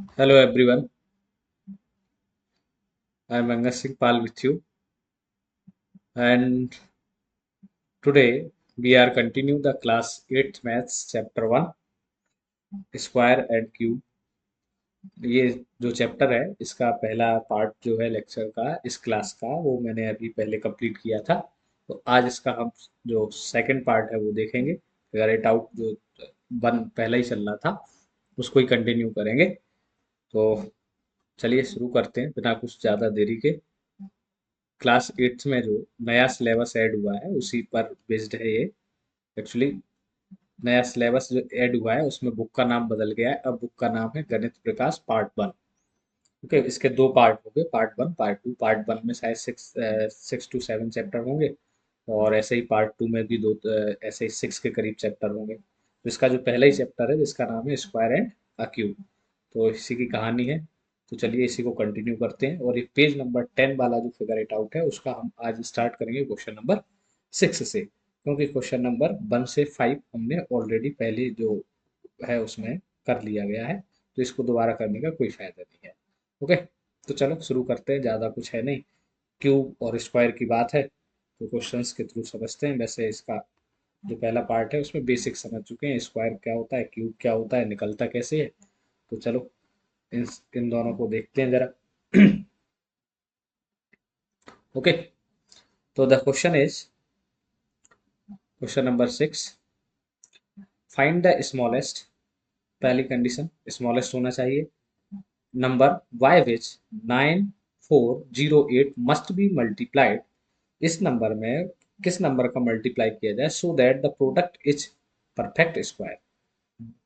Hello everyone, I am Angas Singh Pal with you, and today we are continuing the class 8th maths chapter 1 square and cube. ये जो chapter है इसका पहला part जो है lecture का इस क्लास का वो मैंने अभी पहले कंप्लीट किया था। तो आज इसका हम जो सेकंड पार्ट है वो देखेंगे। फिगर इट आउट जो वन पहला ही चल रहा था उसको ही कंटिन्यू करेंगे। तो चलिए शुरू करते हैं बिना कुछ ज़्यादा देरी के। क्लास 8th में जो नया सिलेबस ऐड हुआ है उसी पर बेस्ड है ये। एक्चुअली नया सिलेबस जो ऐड हुआ है उसमें बुक का नाम बदल गया है। अब बुक का नाम है गणित प्रकाश पार्ट 1। ओके, इसके दो पार्ट हो गए, पार्ट 1 पार्ट 2। पार्ट 1 में शायद 6 to 7 चैप्टर होंगे और ऐसे ही पार्ट 2 में भी दो ऐसे ही 6 के करीब चैप्टर होंगे। तो इसका जो पहला ही चैप्टर है जिसका नाम है स्क्वायर एंड अ क्यूब, तो इसी की कहानी है। तो चलिए इसी को कंटिन्यू करते हैं और ये पेज नंबर 10 वाला जो फिगर इट आउट है उसका हम आज स्टार्ट करेंगे क्वेश्चन नंबर 6 से, क्योंकि क्वेश्चन नंबर 1 से 5 हमने ऑलरेडी पहले जो है उसमें कर लिया गया है। तो इसको दोबारा करने का कोई फायदा नहीं है। ओके, तो चलो शुरू करते हैं, ज़्यादा कुछ है नहीं। क्यूब और स्क्वायर की बात है तो क्वेश्चंस के थ्रू समझते हैं। वैसे इसका जो पहला पार्ट है उसमें बेसिक समझ चुके हैं, स्क्वायर क्या होता है, क्यूब क्या होता है, निकलता कैसे है। तो चलो इन इन दोनों को देखते हैं जरा। ओके, तो the question is question number 6, find the smallest. पहली कंडीशन स्मॉलेस्ट होना चाहिए number by which 9408 must be multiplied. इस नंबर में किस नंबर का मल्टीप्लाई किया जाए so that the product is perfect square.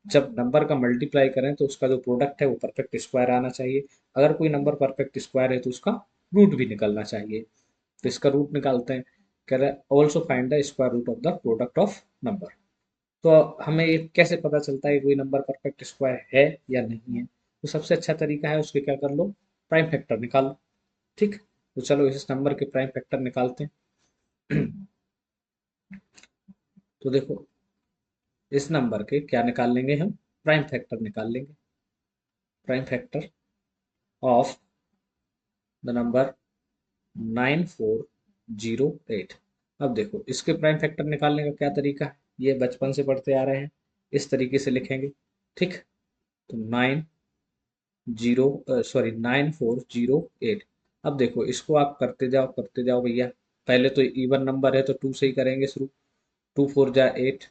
जब नंबर का मल्टीप्लाई करें तो उसका जो प्रोडक्ट है वो परफेक्ट स्क्वायर आना चाहिए। अगर कोई नंबर परफेक्ट स्क्वायर है तो उसका रूट भी निकलना चाहिए। तो इसका रूट निकालते हैं। कह रहा है also find the square root of the product of number. तो हमें ये कैसे पता चलता है कि कोई नंबर परफेक्ट स्क्वायर है या नहीं है। तो सबसे अच्छा तरीका है उसके क्या कर लो, प्राइम फैक्टर निकाल लो। ठीक, तो चलो इस नंबर के प्राइम फैक्टर निकालते हैं। तो देखो इस नंबर के क्या निकाल लेंगे हम, प्राइम फैक्टर निकाल लेंगे। Prime factor of the number 9408। अब देखो इसके प्राइम फैक्टर निकालने का क्या तरीका है, ये बचपन से पढ़ते आ रहे हैं। इस तरीके से लिखेंगे। ठीक, तो 9408। अब देखो इसको आप करते जाओ भैया। पहले तो इवन नंबर है तो 2 से ही करेंगे शुरू। 2 4 जा 8,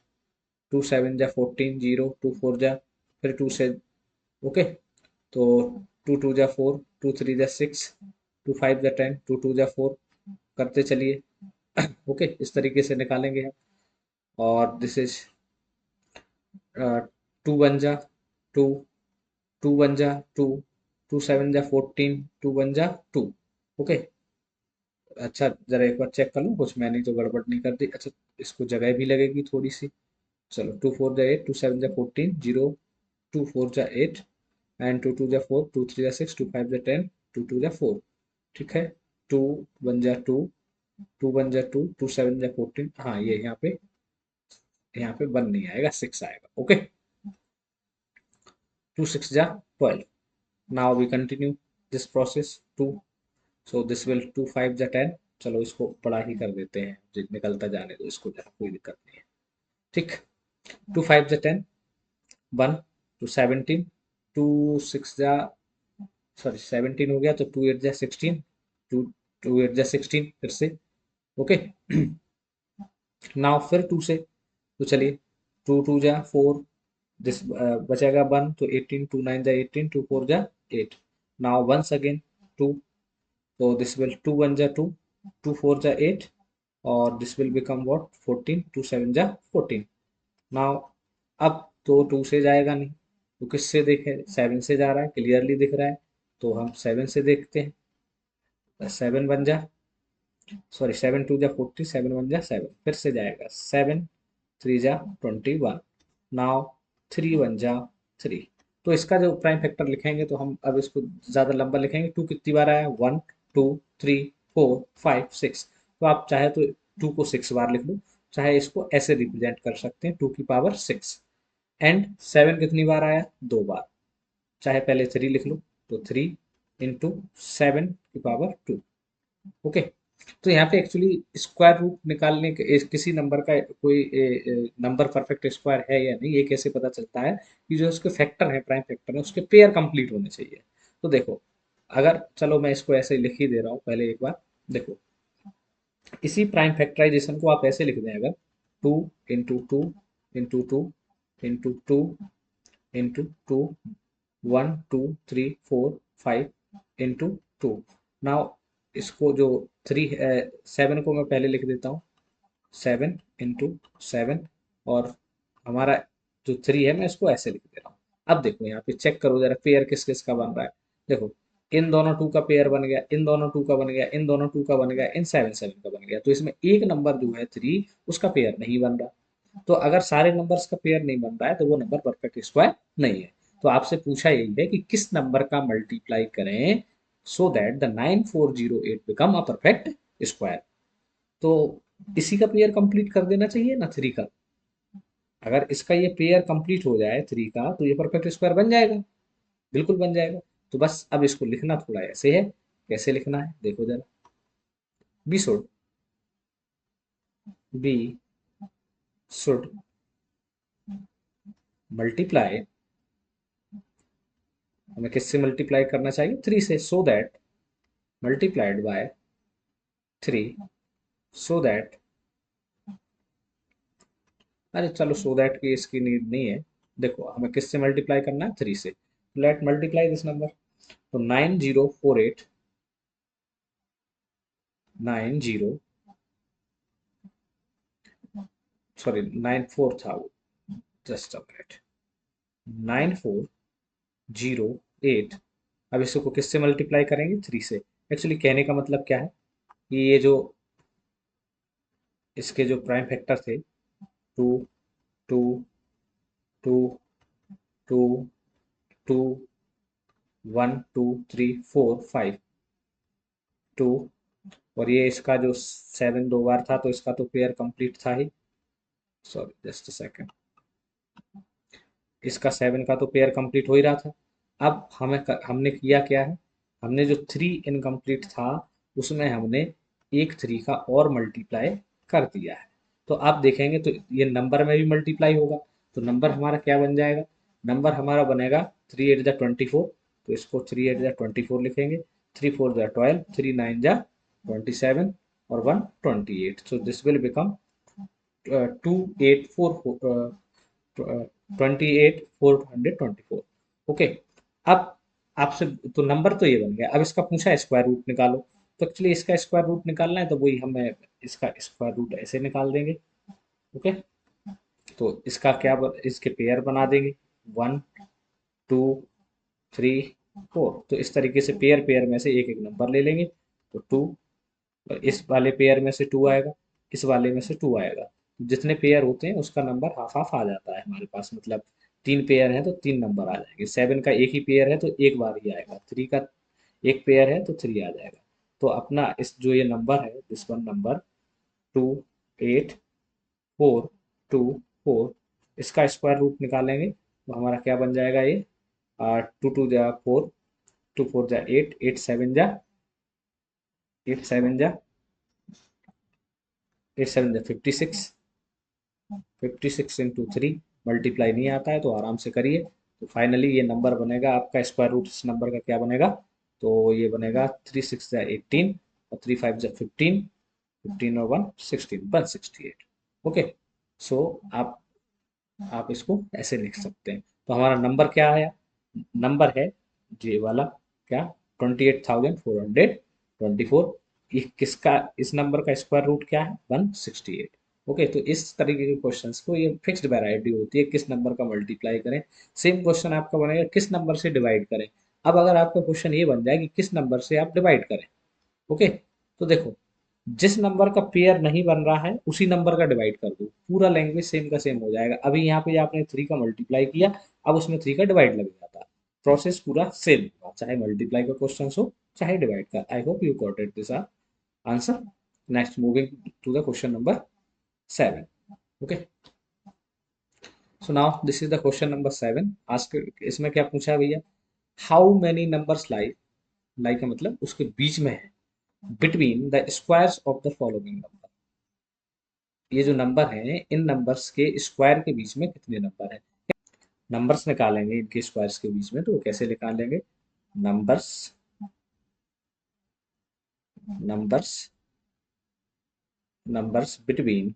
2 7 जा 14, 0 2 4 जा, फिर 2 से। ओके, तो 2 2 जा 4, 2 3 जा 6, 2 5 जा 10, 2 2 जा 4, करते चलिए। ओके, इस तरीके से निकालेंगे हम। और दिस इज 2 1 जा 2, 2 1 जा 2, 2 7 जा 14, 2 1 जा 2। ओके, अच्छा जरा एक बार चेक कर लूँ कुछ मैंने तो गड़बड़ नहीं कर दी। अच्छा, इसको जगह भी लगेगी थोड़ी सी। चलो 2 4 जा 8, 2 7 जा 14, 0 2 4 जा 8, एंड 2 2 जा 4, 2 3 जा 6, 2 5 जा 10, 2 2 जा 4। ठीक है, 2 1 जा 2, 2 1 जा 2, 2 7 जा 14। हाँ ये यहाँ पे 1 नहीं आएगा, 6 आएगा। ओके, 2 6 जा 12। Now we continue this process 2। So this will 2 5 जा 10। चलो इसको बड़ा ही कर देते हैं, निकलता जाने दो इसको जरा, कोई दिक्कत नहीं है। ठीक, 2 5 जा 10, 1 टू 17, 2 6 जा, सॉरी 17 हो गया तो 2 8 जा 16, 2 2 8 जा 16 फिर से। ओके, नाउ फिर 2 से, तो चलिए 2 2 जा 4, दिस बचेगा 1 तो 18, 2 9 जा 18, 2 4 जा 8। Now once again 2, so this will 2 1 जा 2, 2 4 जा 8, और this will become what 14, 2 7 जा 14। now अब तो 2 से जाएगा नहीं तो किससे देखे, 7 से जा रहा है, क्लियरली दिख रहा है। तो हम 7 से देखते हैं। 7 1 जा, सॉरी 7 2 जा 40, 7 1 जा 7, फिर से जाएगा 7 3 जा 21। नाउ 3 1 जा 3। तो इसका जो प्राइम फैक्टर लिखेंगे तो हम अब इसको ज्यादा लंबा लिखेंगे। 2 कितनी बार आया, 1 2 3 4 5 6। तो आप चाहे तो 2 को 6 बार लिख लो, चाहे इसको ऐसे रिप्रेजेंट कर सकते हैं 2 की पावर 6। एंड 7 कितनी बार आया, 2 बार। चाहे पहले 3 लिख लो, तो 3 इंटू 7 की पावर 2। ओके, तो यहाँ पे एक्चुअली स्क्वायर रूट निकालने के किसी नंबर का कोई नंबर परफेक्ट स्क्वायर है या नहीं, ये कैसे पता चलता है कि जो उसके फैक्टर है, प्राइम फैक्टर है, उसके पेयर कंप्लीट होने चाहिए। तो देखो, अगर चलो मैं इसको ऐसे लिख ही दे रहा हूँ पहले एक बार। देखो, इसी प्राइम फैक्टराइजेशन को आप ऐसे लिख दें, अगर 2 into 2 into 2 into 2 1 2 3 4 5 into 2। Now इसको जो 7 को मैं पहले लिख देता हूँ, 7 इंटू 7, और हमारा जो 3 है मैं इसको ऐसे लिख दे रहा हूँ। अब देखो यहाँ पे चेक करो जरा पेयर किस किस का बन रहा है। देखो, इन दोनों 2 का पेयर बन गया, इन दोनों 2 का बन गया, इन दोनों 2 का बन गया, इन 7 का बन गया। तो इसमें एक नंबर जो है 3, उसका पेयर नहीं बन रहा। तो अगर सारे नंबर्स का पेयर नहीं बन रहा है तो वो नंबर परफेक्ट स्क्वायर नहीं है। तो आपसे पूछा यही है कि किस नंबर का मल्टीप्लाई करें so that the 9408 become a perfect square. तो इसी का पेयर कंप्लीट कर देना चाहिए ना, 3 का। अगर इसका ये पेयर कंप्लीट हो जाए 3 का, तो ये परफेक्ट स्क्वायर बन जाएगा, बिल्कुल बन जाएगा। तो बस अब इसको लिखना थोड़ा ऐसे है। कैसे लिखना है देखो जरा। B should be should multiply, हमें किससे मल्टीप्लाई करना चाहिए, 3 से, so that multiplied by 3 so that, अरे चलो सो दैट की इसकी नीड नहीं है। देखो हमें किससे मल्टीप्लाई करना है, 3 से। Let multiply this number. तो 9048, 90, सॉरी 94 था वो, जस्ट अ मिनट, 9408। अब इसको किससे मल्टीप्लाई करेंगे, 3 से। एक्चुअली कहने का मतलब क्या है कि ये जो इसके जो प्राइम फैक्टर थे, 2 2 2 2 2 1 2 3 4 5 2, और ये इसका जो 7 दो बार था तो इसका तो पेयर कंप्लीट था ही। सॉरी जस्ट अ सेकंड, इसका 7 का तो पेयर कंप्लीट हो ही रहा था। अब हमने किया क्या है, हमने जो 3 इनकम्प्लीट था उसमें हमने एक 3 का और मल्टीप्लाई कर दिया है। तो आप देखेंगे तो ये नंबर में भी मल्टीप्लाई होगा। तो नंबर हमारा क्या बन जाएगा, नंबर हमारा बनेगा 3 8 जा 24। तो इसको 3 8 जा 24 लिखेंगे। 3 4 जा 12, 3 9 जा 27, और 1 28। सो दिस विल बिकम 28 424। ओके, अब आपसे तो नंबर तो ये बन गया। अब इसका पूछा है स्क्वायर रूट निकालो। तो एक्चुअली इसका स्क्वायर रूट निकालना है तो वही हमें इसका स्क्वायर रूट ऐसे निकाल देंगे। ओके, तो इसका इसके पेयर बना देंगे, 1 2 3 4। तो इस तरीके से पेयर पेयर में से एक एक नंबर ले लेंगे। तो 2, इस वाले पेयर में से 2 आएगा, इस वाले में से 2 आएगा। जितने पेयर होते हैं उसका नंबर हाफ हाफ आ जाता है हमारे पास। मतलब 3 पेयर है तो 3 नंबर आ जाएंगे। 7 का एक ही पेयर है तो एक बार ही आएगा। 3 का एक पेयर है तो 3 आ जाएगा। तो अपना इस जो ये नंबर है, दिस वन नंबर 28 4 2 4, इसका स्क्वायर रूट निकालेंगे तो हमारा क्या बन जाएगा ये, 2 2 जा 4, 2 4 जा 8, 8 7 जा 56, 56 इंटू 3। मल्टीप्लाई नहीं आता है तो आराम से करिए। तो फाइनली ये नंबर बनेगा आपका, स्क्वायर रूट इस नंबर का क्या बनेगा, तो ये बनेगा 3 6 जा 18, और 3 5 जा 15, 15 और 1 16, 168। ओके, सो आप इसको ऐसे लिख सकते हैं। तो हमारा नंबर क्या आया, नंबर है ये वाला, क्या, 28,424। ये किसका, इस नंबर का स्क्वायर रूट क्या है, 168। ओके, तो इस तरीके के क्वेश्चंस को, ये फिक्स्ड वैरायटी होती है, किस नंबर का मल्टीप्लाई करें। सेम क्वेश्चन आपका बनेगा किस नंबर से डिवाइड करें। अब अगर आपका क्वेश्चन ये बन जाए कि किस नंबर से आप डिवाइड करें, ओके, तो देखो, जिस नंबर का पेयर नहीं बन रहा है उसी नंबर का डिवाइड कर दो, पूरा लैंग्वेज सेम का सेम हो जाएगा। अभी यहाँ पे आपने 3 का मल्टीप्लाई किया, अब उसमें 3 का डिवाइड लग जाता है। प्रोसेस पूरा सेम होगा, चाहे मल्टीप्लाई का क्वेश्चन हो चाहे डिवाइड का। I hope you got it this answer. Next moving to the question number 7। Okay, so now this is the question number 7। Ask, इसमें क्या पूछा है भैया, हाउ मैनी नंबर्स लाई का मतलब उसके बीच में है, between the squares of the following number. ये जो नंबर है, इन नंबर्स के स्क्वायर के बीच में कितने नंबर है। नंबर्स निकालेंगे इनके स्क्वायर्स के बीच में, तो वो कैसे निकालेंगे? नंबर्स नंबर्स नंबर्स बिटवीन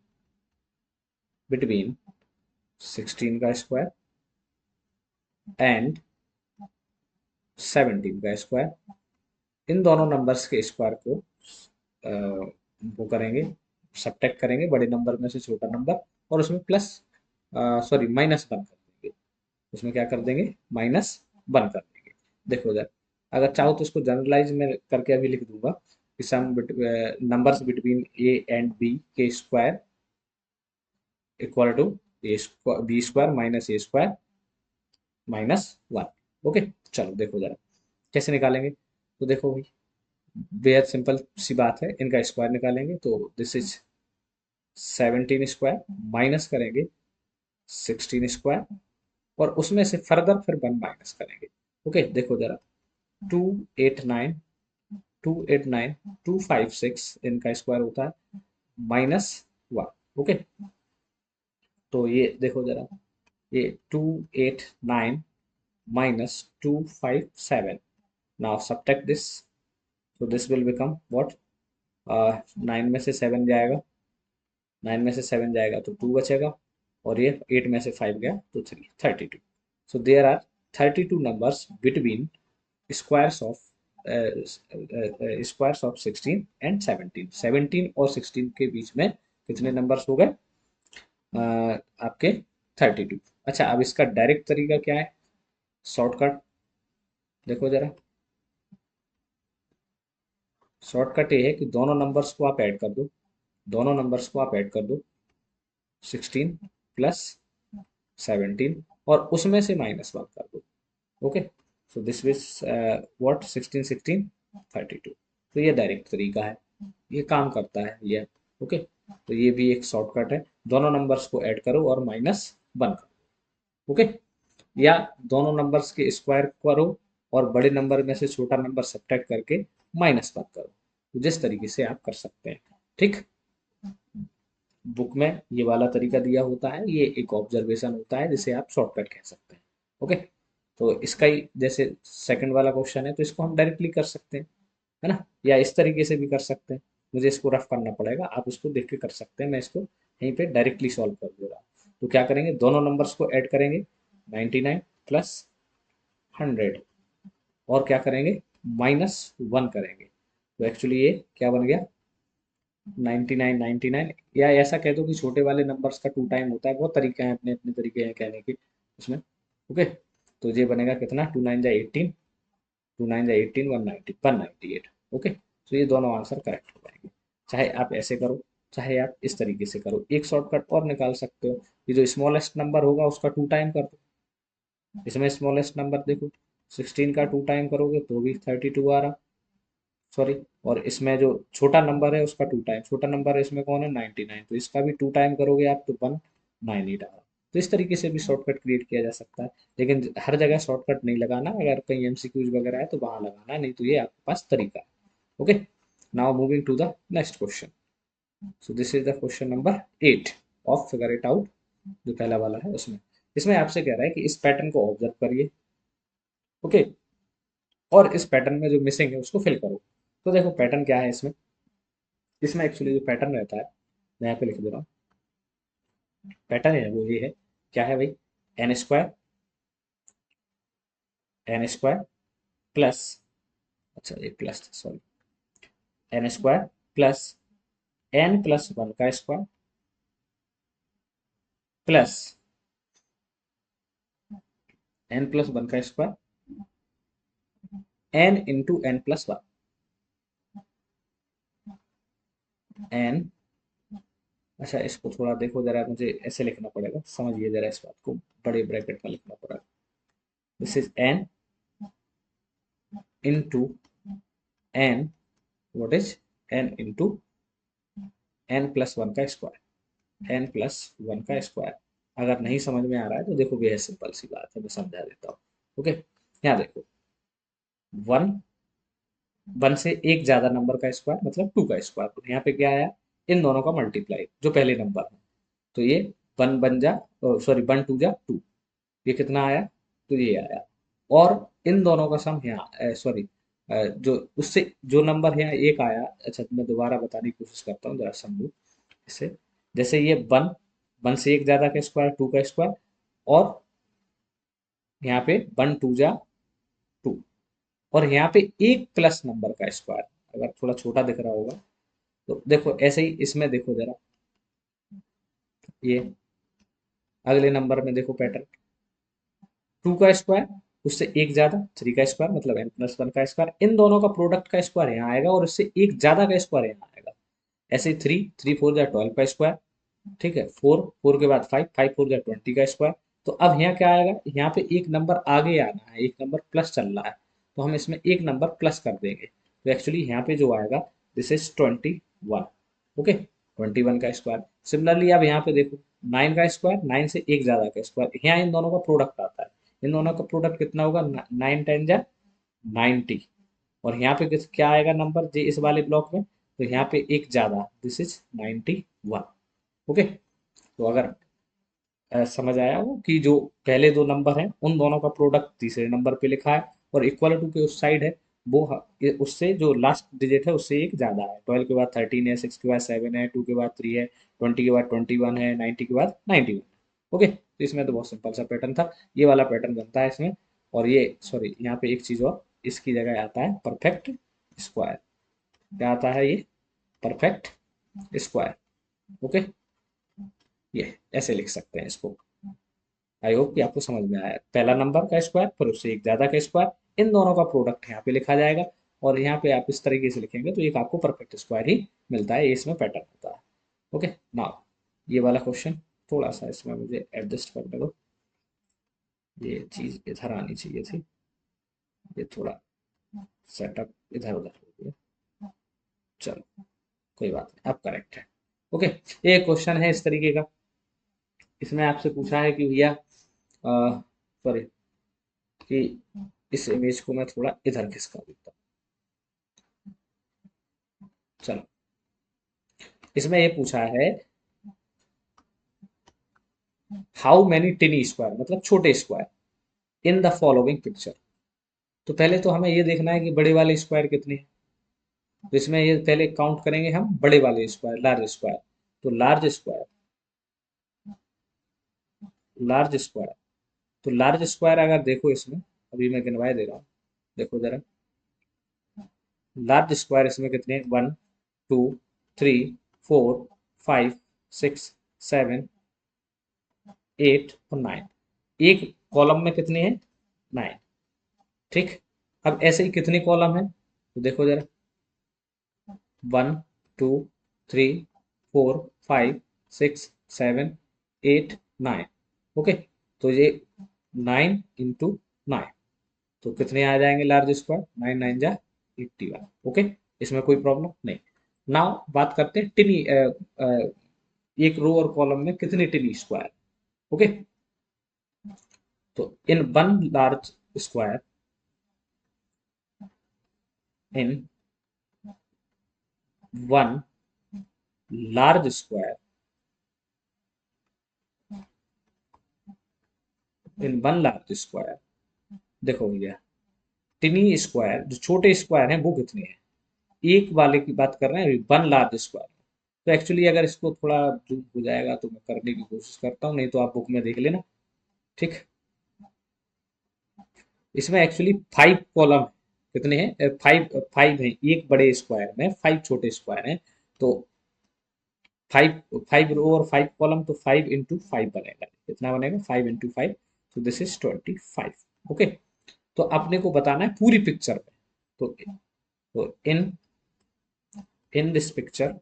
16 का स्क्वायर एंड 17 का स्क्वायर। इन दोनों नंबर्स के स्क्वायर को वो करेंगे, सब्ट्रैक्ट करेंगे बड़े नंबर में से छोटा नंबर, और उसमें प्लस सॉरी माइनस वन कर देंगे। उसमें क्या कर देंगे? माइनस वन कर देंगे। देखो इधर, अगर चाहो तो इसको जनरलाइज में करके अभी लिख दूंगा कि some numbers between A and B के square equal to B square minus A square minus one. Okay, चलो देखो जरा कैसे निकालेंगे। तो देखो भाई, बेहद सिंपल सी बात है, इनका स्क्वायर निकालेंगे तो दिस इज 17 स्क्वायर माइनस करेंगे 16 स्क्वायर, और उसमें से फर्दर फिर वन माइनस करेंगे। ओके, देखो जरा, 289 289 256 इनका स्क्वायर होता है माइनस वन। ओके, तो ये देखो जरा, ये 289 minus 257. Now subtract this. So this will become what? 9 में से 7 जाएगा, 9 में से 7 जाएगा तो 2 बचेगा, और ये 8 में से 5 गया तो 3, 32। So there are 32 numbers between squares of squares of 16 and 17। 17 और 16 के बीच में कितने नंबर्स हो गए? आपके 32। अच्छा, अब इसका डायरेक्ट तरीका क्या है, शॉर्टकट? देखो जरा, शॉर्टकट ये है कि दोनों नंबर्स को आप ऐड कर दो, दोनों नंबर्स को आप ऐड कर दो, 16 प्लस 17, और उसमें से माइनस वन कर दो। Okay, so this is what, 16 16 32। तो ये डायरेक्ट तरीका है, ये काम करता है ये। ओके, तो ये भी एक शॉर्टकट है, दोनों नंबर्स को ऐड करो और माइनस वन करो। ओके, या दोनों नंबर्स के स्क्वायर करो और बड़े नंबर में से छोटा नंबर सब्ट्रैक्ट करके माइनस वन करो। तो जिस तरीके से आप कर सकते हैं, ठीक। बुक में ये वाला तरीका दिया होता है, ये एक ऑब्जर्वेशन होता है जिसे आप शॉर्टकट कह सकते हैं। ओके, तो इसका ही जैसे सेकंड वाला क्वेश्चन है, तो इसको हम डायरेक्टली कर सकते हैं, है ना, या इस तरीके से भी कर सकते हैं। मुझे इसको रफ करना पड़ेगा, आप इसको देख के कर सकते हैं, मैं इसको यहीं पे डायरेक्टली सॉल्व कर दे रहा हूँ। तो क्या करेंगे, दोनों नंबर्स को ऐड करेंगे, 99 प्लस 100, और क्या करेंगे, माइनस वन करेंगे। तो एक्चुअली ये क्या बन गया, 99 99, या ऐसा कह दो कि छोटे वाले नंबर्स का टू टाइम होता है, बहुत तरीके हैं, अपने अपने तरीके हैं कहने के उसमें। ओके, तो ये बनेगा कितना, 2 9 जा 18, 2 9 जा 18, 198। ओके, तो ये दोनों आंसर करेक्ट हो जाएंगे। चाहे आप ऐसे करो, चाहे आप इस तरीके से करो। एक शॉर्टकट और निकाल सकते हो, ये जो स्मॉलेस्ट नंबर होगा उसका टू टाइम कर दो। इसमें स्मॉलेस्ट नंबर देखो, 16 का टू टाइम करोगे तो भी 32 आ रहा, सॉरी, और इसमें जो छोटा नंबर है उसका टू टाइम, छोटा नंबर है इसमें कौन है, 99, तो इसका भी टू टाइम करोगे आप तो 198 आ रहा। तो इस तरीके से भी शॉर्टकट क्रिएट किया जा सकता है, लेकिन हर जगह शॉर्टकट नहीं लगाना, अगर कहीं एमसीक्यूज वगैरह है तो वहां लगाना, नहीं तो ये आपके पास तरीका है। Okay, now moving to the next question. So this is the question number 8 of figure it out, जो पहला वाला है उसमें। इसमें आपसे कह रहा है कि इस पैटर्न को ऑब्जर्व करिए, ओके, और इस पैटर्न में जो मिसिंग है उसको फिल करो। तो देखो पैटर्न क्या है इसमें, इसमें एक्चुअली जो पैटर्न रहता है, मैं यहाँ पे लिख दे रहा हूँ। पैटर्न है वो ये है, क्या है भाई, एन स्क्वायर प्लस, अच्छा ये plus, sorry, N square plus n+1 का स्क्वायर प्लस n+1 का स्क्वायर n × n+1, n, अच्छा इसको थोड़ा देखो जरा, मुझे ऐसे लिखना पड़ेगा, समझिए जरा इस बात को, बड़े ब्रैकेट में लिखना पड़ेगा। This is n what is n × n+1 का स्क्वायर, n+1 का स्क्वायर। अगर नहीं समझ में आ रहा है तो देखो, ये है सिंपल सी बात है, मैं समझा देता हूँ। ओके, यहाँ देखो, वन, वन से एक ज्यादा नंबर का स्क्वायर मतलब टू का स्क्वायर। तो यहाँ पे क्या आया, इन दोनों का मल्टीप्लाई जो पहले नंबर है। तो ये वन बन जा, सॉरी वन टू जा टू, ये कितना आया, तो ये आया। और इन दोनों का सम यहाँ, सॉरी, जो उससे जो नंबर यहाँ एक आया, अच्छा मैं दोबारा बताने की कोशिश करता हूँ, जरा समझो इसे। जैसे ये वन, वन से एक ज्यादा का स्क्वायर टू का स्क्वायर, और यहाँ पे वन टू जा टू, और यहाँ पे एक प्लस नंबर का स्क्वायर। अगर थोड़ा छोटा दिख रहा होगा तो देखो, ऐसे ही इसमें देखो जरा, ये अगले नंबर में देखो पैटर्न, टू का स्क्वायर, उससे एक ज्यादा थ्री का स्क्वायर मतलब एन प्लस वन का स्क्वायर, इन दोनों का प्रोडक्ट का स्क्वायर यहाँ आएगा, और इससे एक ज्यादा का स्क्वायर यहाँ आएगा। ऐसे ही थ्री, थ्री फोर जा ट्वेल्व का स्क्वायर, ठीक है, फोर, फोर के बाद फाइव, फाइव फोर जा ट्वेंटी का स्क्वायर। तो अब यहाँ क्या आएगा, यहाँ पे एक नंबर आगे आना है, एक नंबर प्लस चल रहा है, तो हम इसमें एक नंबर प्लस कर देंगे। तो एक्चुअली यहाँ पे जो आएगा, दिस इज 21। ओके, 21 का स्क्वायर। सिमिलरली अब यहाँ पे देखो, नाइन का स्क्वायर, नाइन से एक ज्यादा का स्क्वायर, यहाँ इन दोनों का प्रोडक्ट आता है। इन दोनों का प्रोडक्ट कितना होगा, नाइन टेन जा 90। और यहाँ पे क्या आएगा नंबर जे इस वाले ब्लॉक में, तो यहाँ पे एक ज्यादा, दिस इज 91। ओके, तो अगर समझ आया हो कि जो पहले दो नंबर हैं उन दोनों का प्रोडक्ट तीसरे नंबर पे लिखा है, और इक्वल टू के उस साइड है, वो उससे जो लास्ट डिजिट है उससे एक ज्यादा है। 12 के बाद 13 है, 6 के बाद 7 है, 2 के बाद 3 है, 20 के बाद 21 है, 90 के बाद 91। ओके, तो इसमें तो बहुत सिंपल सा पैटर्न था, ये वाला पैटर्न बनता है इसमें। और ये सॉरी, यहाँ पे एक चीज और, इसकी जगह आता है परफेक्ट स्क्वायर। क्या आता है ये, परफेक्ट स्क्वायर। ओके, ये ऐसे लिख सकते हैं इसको। आई होप कि आपको समझ में आया, पहला नंबर का स्क्वायर फिर उससे एक ज्यादा का स्क्वायर, इन दोनों का प्रोडक्ट यहाँ पे लिखा जाएगा, और यहाँ पे आप इस तरीके से लिखेंगे तो एक आपको परफेक्ट स्क्वायर ही मिलता है, ये इसमें पैटर्न होता है। ओके, नाउ ये वाला क्वेश्चन थोड़ा सा इसमें मुझे एडजस्ट करने दो, ये चीज इधर आनी चाहिए थी, ये थोड़ा सेटअप इधर उधर हो गया। चलो कोई बात नहीं, अब करेक्ट है। ओके, ये क्वेश्चन है इस तरीके का, इसमें आपसे पूछा है कि भैया, सॉरी, कि इस इमेज को मैं थोड़ा इधर खिसका देता हूँ। चलो, इसमें ये पूछा है, हाउ मैनी टिनी स्क्वायर मतलब छोटे square in the following picture. तो पहले तो हमें ये देखना है कि बड़े वाले स्क्वायर कितने हैं। तो इसमें ये पहले काउंट करेंगे हम बड़े वाले स्क्वायर, लार्ज स्क्वायर। तो लार्ज स्क्वायर, लार्ज स्क्वायर, तो लार्ज स्क्वायर अगर देखो इसमें, अभी मैं गिनवाए दे रहा हूँ, देखो जरा, लार्ज स्क्वायर इसमें कितने हैं, one, two, three, four, five, six, seven, eight और नाइन। एक कॉलम में कितने हैं, नाइन। ठीक, अब ऐसे ही कितने कॉलम हैं, तो देखो जरा, one, two, three, four, five, six, seven, eight, nine. Okay, तो ये नाइन इंटू नाइन, तो कितने आ जाएंगे लार्ज स्क्वायर, नाइन नाइन जा 81। ओके, इसमें कोई प्रॉब्लम नहीं। नाउ बात करते हैं टिनी, एक रो और कॉलम में कितने टिनी स्क्वायर। ओके, तो in one large square, in one large square, in one large square, देखो भैया, टिनी स्क्वायर जो छोटे स्क्वायर हैं वो कितने हैं, एक वाले की बात कर रहे हैं, वन लार्ज स्क्वायर। तो एक्चुअली अगर इसको थोड़ा जूम हो जाएगा तो मैं करने की कोशिश करता हूँ, नहीं तो आप बुक में देख लेना। ठीक, इसमें एक्चुअली फाइव कॉलम कितने हैं, फाइव, फाइव हैं एक बड़े स्क्वायर में, फाइव छोटे स्क्वायर हैं। तो फाइव, फाइव रो और फाइव कॉलम, तो फाइव इंटू फाइव बनेगा, कितना बनेगा, फाइव इंटू फाइव, तो दिस इज 25। ओके, तो अपने को बताना है पूरी पिक्चर में। तो इन दिस पिक्चर,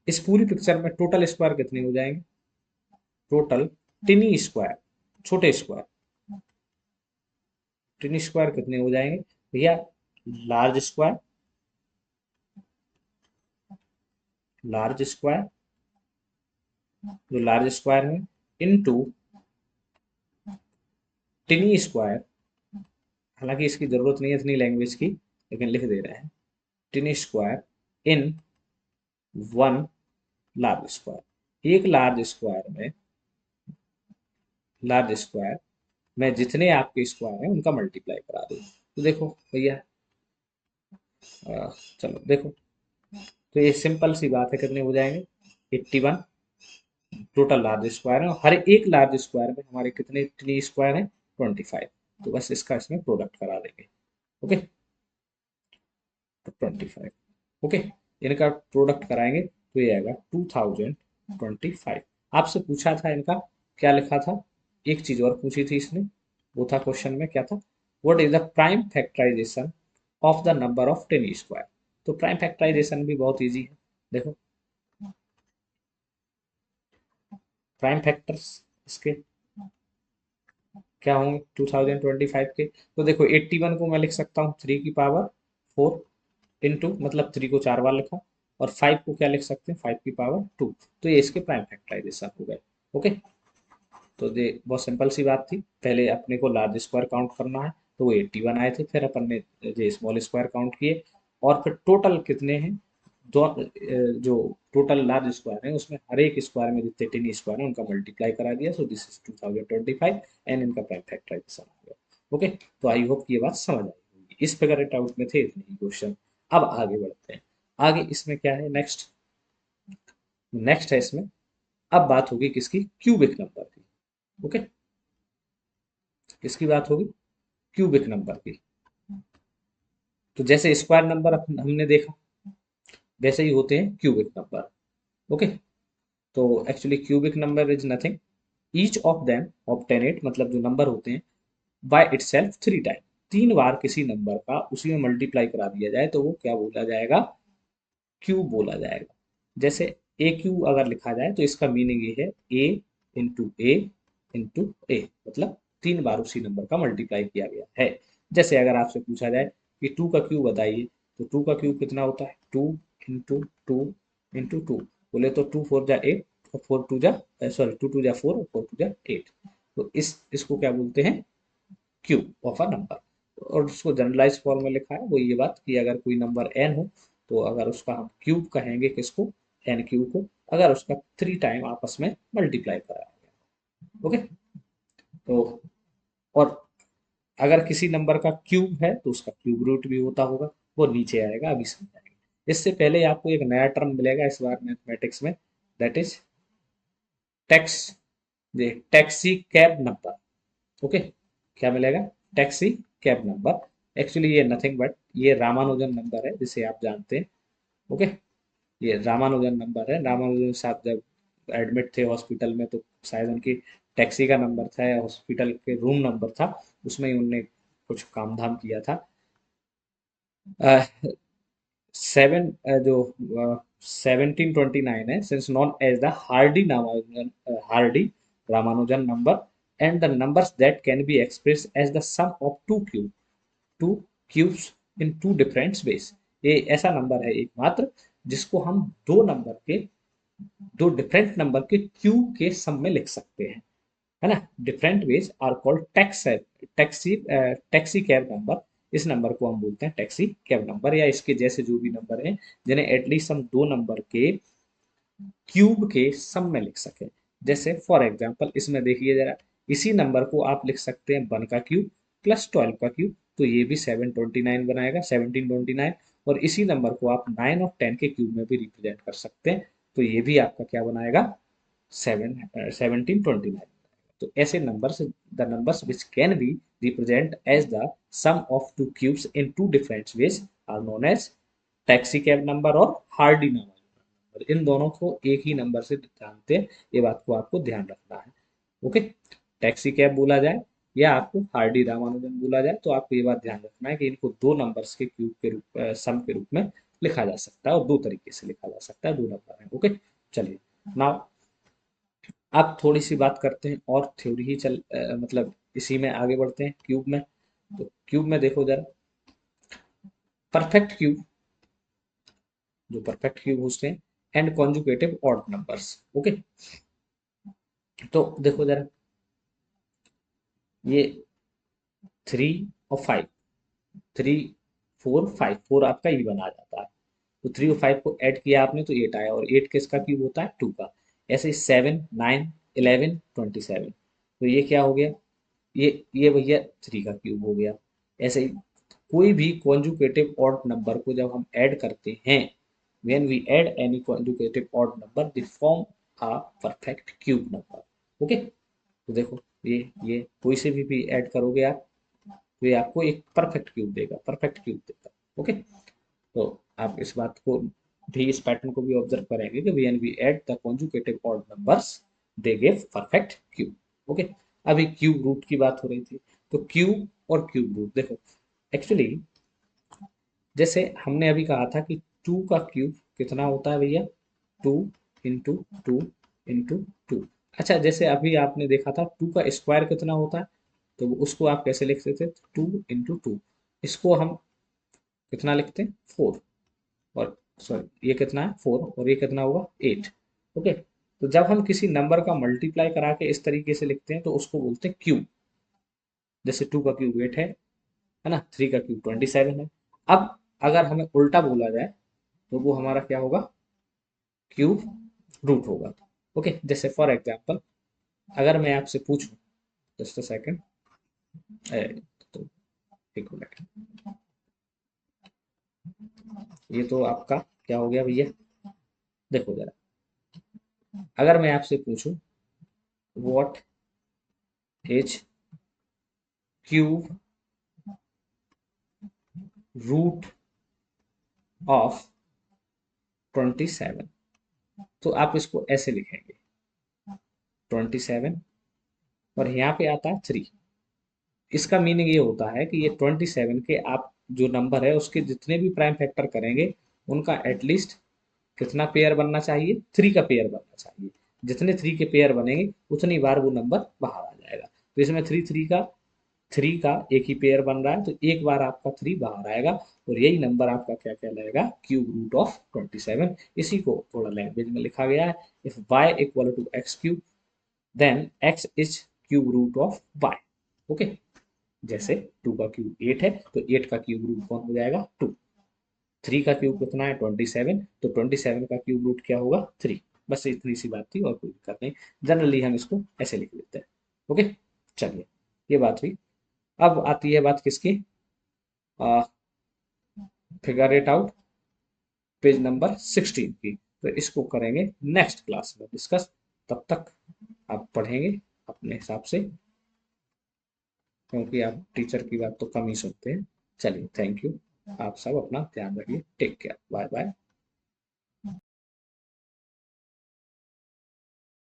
इस पूरी पिक्चर में टोटल स्क्वायर कितने हो जाएंगे, टोटल टिनी स्क्वायर, छोटे स्क्वायर, टिनी स्क्वायर कितने हो जाएंगे भैया, लार्ज स्क्वायर, लार्ज स्क्वायर, जो लार्ज स्क्वायर है, इनटू टिनी स्क्वायर, हालांकि इसकी जरूरत नहीं है इतनी लैंग्वेज की, लेकिन लिख दे रहे हैं, टिनी square in one large square. एक लार्ज स्क्वायर में जितने आपके स्क्वायर हैं उनका मल्टीप्लाई करा दो। तो देखो भैया, चलो देखो, तो ये सिंपल सी बात है, कितने हो जाएंगे, 81 टोटल लार्ज स्क्वायर है, और हर एक लार्ज स्क्वायर में हमारे कितने स्क्वायर हैं, 25। तो बस इसका इसमें प्रोडक्ट करा देंगे। ओके, तो 25, ओके, इनका प्रोडक्ट कराएंगे तो ये आएगा 2025। आपसे पूछा था इनका, क्या लिखा था, एक चीज और पूछी थी इसने, वो था क्वेश्चन में क्या था, what is the prime factorisation of the number of ten square. तो प्राइम फैक्टराइजेशन भी बहुत इजी है। देखो, प्राइम फैक्टर्स इसके क्या होंगे 2025 के, तो देखो 81 को मैं लिख सकता हूँ 3 की पावर 4 इंटू, मतलब 3 को 4 बार लिखा, और 5 को क्या लिख सकते हैं, 5 की पावर 2। तो ये इसके प्राइम फैक्टराइजेशन हो गए। ओके, तो ये बहुत सिंपल सी बात थी, पहले अपने को लार्ज स्क्वायर काउंट करना है, तो वो 81 आए थे, फिर अपन ने ये स्मॉल स्क्वायर काउंट किए, और फिर टोटल कितने हैं, जो टोटल लार्ज स्क्वायर है उसमें हर एक स्क्वायर में जितने टेन स्क्वायर है उनका मल्टीप्लाई करा दिया, सो दिस इज 2025 एंड इनका प्राइम फैक्टराइजेशन हो गया। ओके, तो आई होप ये बात समझ आई होगी, इस फिगर आउट में थे इतने ही क्वेश्चन। अब आगे बढ़ते हैं, आगे इसमें क्या है, नेक्स्ट है इसमें, अब बात होगी किसकी, क्यूबिक नंबर की। ओके, किसकी बात होगी, क्यूबिक नंबर की। तो जैसे स्क्वायर नंबर हमने देखा, वैसे ही होते हैं क्यूबिक नंबर। ओके, तो actually cubic number is nothing, each of them obtain, मतलब जो नंबर होते हैं, बाय इटसेल्फ 3 टाइम, 3 बार किसी नंबर का उसी में मल्टीप्लाई करा दिया जाए तो वो क्या बोला जाएगा, क्यूब बोला जाएगा। जैसे ए क्यू अगर लिखा जाए तो इसका मीनिंग ये है, ए इंटू ए, मतलब 3 बार उसी नंबर का मल्टीप्लाई किया गया है। जैसे अगर आपसे पूछा जाए कि 2 का क्यूब बताइए, तो 2 का क्यूब कितना होता है, 2 इंटू 2 बोले तो 2 4 जा 8, और 2 2 जा 4, और 4 2 जा 8। तो इसको क्या बोलते हैं, क्यूब ऑफ अ नंबर। और उसको जनरलाइज फॉर्म में लिखा है वो ये बात कि अगर कोई नंबर एन हो, तो अगर उसका हम क्यूब कहेंगे किसको, एन क्यूब को, अगर उसका 3 टाइम आपस में मल्टीप्लाई कराया गया। ओके, तो और अगर किसी नंबर का क्यूब है तो उसका क्यूब रूट भी होता होगा, वो नीचे आएगा, अभी समझाएंगे। इससे पहले आपको एक नया टर्म मिलेगा इस बार मैथमेटिक्स में, दैट इज टैक्स, ये टैक्सी कैब नंबर। ओके, क्या मिलेगा, टैक्सी कैब नंबर। एक्चुअली ये नथिंग बट ये रामानुजन नंबर है जिसे आप जानते हैं। ओके, ये रामानुजन नंबर है, रामानुजन साहब जब एडमिट थे हॉस्पिटल में तो शायद उनकी टैक्सी का नंबर था या हॉस्पिटल के रूम नंबर था, उसमें ही उनने कुछ काम धाम किया था। सेवन जो 1729 है, since known as the Hardy Ramanujan number, and the numbers that can be express as the sum of two cubes in two different ways. ये ऐसा नंबर है एकमात्र जिसको हम दो डिफरेंट नंबर के क्यूब के सम में लिख सकते हैं, है ना। Different ways are called taxi cab number. इस नंबर को हम बोलते हैं टैक्सी कैब नंबर, या इसके जैसे जो भी नंबर हैं जिन्हें एटलीस्ट हम दो नंबर के क्यूब के सम में लिख सकें। जैसे फॉर एग्जांपल इसमें देखिए जरा, इसी नंबर को आप लिख सकते हैं 1 का क्यूब प्लस 12 का क्यूब, तो ये भी 729 बनाएगा, 1729। और इसी नंबर को आप 9 और 10 के क्यूब में भी रिप्रेजेंट कर सकते हैं, तो ये भी आपका क्या बनाएगा, 1729। तो ऐसे numbers, the numbers which can be represent as the sum of two cubes in two different ways are known as taxi cab number और हार्डी नंबर। इन दोनों को एक ही नंबर से जानते हैं, ये बात को आपको ध्यान रखना है। ओके, टैक्सी कैब बोला जाए या आपको हार्डी रामानुजन बोला जाए, तो आपको ये बात ध्यान रखना है कि इनको दो नंबर्स के क्यूब के रूप सम के रूप में लिखा जा सकता है, और दो तरीके से लिखा जा सकता है, दो नंबर है। ओके, चलिए नाउ अब थोड़ी सी बात करते हैं और थ्योरी ही मतलब इसी में आगे बढ़ते हैं क्यूब में। तो क्यूब में देखो जरा, परफेक्ट क्यूब, जो परफेक्ट क्यूब होते हैं, and conjugative odd numbers. Okay, तो देखो जरा, ये 3 और 5, 3 4 5, 4 आपका इवन आ जाता है। तो 3 और 5 को ऐड किया आपने तो 8 आया, और 8 किसका क्यूब होता है? 2 का। ऐसे 7 9 11 27, तो ये क्या हो गया? ये भैया 3 का क्यूब हो गया। ऐसे ही कोई भी कॉन्जुगेटिव ऑड नंबर को जब हम ऐड करते हैं, when we add any conjugative odd number they form a perfect cube number. Okay, तो देखो ये कोई से भी ऐड करोगे आप, तो ये आपको एक परफेक्ट क्यूब देगा, परफेक्ट क्यूब देगा। ओके, तो आप इस बात को भी, इस पैटर्न को भी ऑब्जर्व करेंगे कि when we add the conjugative odd numbers they give perfect cube. Okay, अभी क्यूब रूट की बात हो रही थी, तो क्यूब और क्यूब रूट देखो, एक्चुअली जैसे हमने अभी कहा था कि 2 का क्यूब कितना होता है भैया? 2 इंटू 2 इंटू 2। अच्छा, जैसे अभी आपने देखा था 2 का स्क्वायर कितना होता है, तो उसको आप कैसे लिखते थे? 2 इंटू 2। इसको हम कितना लिखते हैं? 4। और सॉरी, ये कितना है? 4, और ये कितना होगा? 8। ओके, तो जब हम किसी नंबर का मल्टीप्लाई करा के इस तरीके से लिखते हैं तो उसको बोलते हैं क्यूब। जैसे 2 का क्यूब 8 है ना, 3 का क्यूब 27 है। अब अगर हमें उल्टा बोला जाए तो वो हमारा क्या होगा? क्यूब रूट होगा। ओके, जैसे फॉर एग्जांपल अगर मैं आपसे पूछूं, जस्ट अ सेकंड, तो एक मिनट, ये तो आपका क्या हो गया भैया? देखो जरा, अगर मैं आपसे पूछूं what is cube root of 27, तो आप इसको ऐसे लिखेंगे 27, और यहाँ पे आता है 3। इसका मीनिंग ये होता है कि ये 27 के आप जो नंबर है उसके जितने भी प्राइम फैक्टर करेंगे, उनका एटलीस्ट कितना पेयर बनना चाहिए? 3 का पेयर बनना चाहिए। जितने 3 के पेयर बनेंगे उतनी बार वो नंबर बाहर आ जाएगा। तो इसमें 3 का एक ही पेयर बन रहा है, तो एक बार आपका 3 बाहर आएगा, और यही नंबर आपका क्या कहलाएगा? Cube root of 27। इसी को थोड़ा लैंग्वेज में लिखा गया है, if y equal to x cube then x is cube root of y। Okay, जैसे 2 का क्यूब 8 है, तो 8 का क्यूब रूट कौन हो जाएगा? 2। 3 का क्यूब कितना है? 27, तो 27 का क्यूब रूट क्या होगा? 3। बस इतनी सी बात थी, और कोई दिक्कत नहीं। जनरली हम इसको ऐसे लिख लेते हैं। ओके, चलिए, ये बात हुई। अब आती है बात किसकी? Figure it out, page number 16 की। तो इसको करेंगे नेक्स्ट क्लास में डिस्कस। तब तक आप पढ़ेंगे अपने हिसाब से, क्योंकि आप टीचर की बात तो कम ही सुनते हैं। चलिए, थैंक यू। आप सब अपना ध्यान रखिए। Take care, bye bye.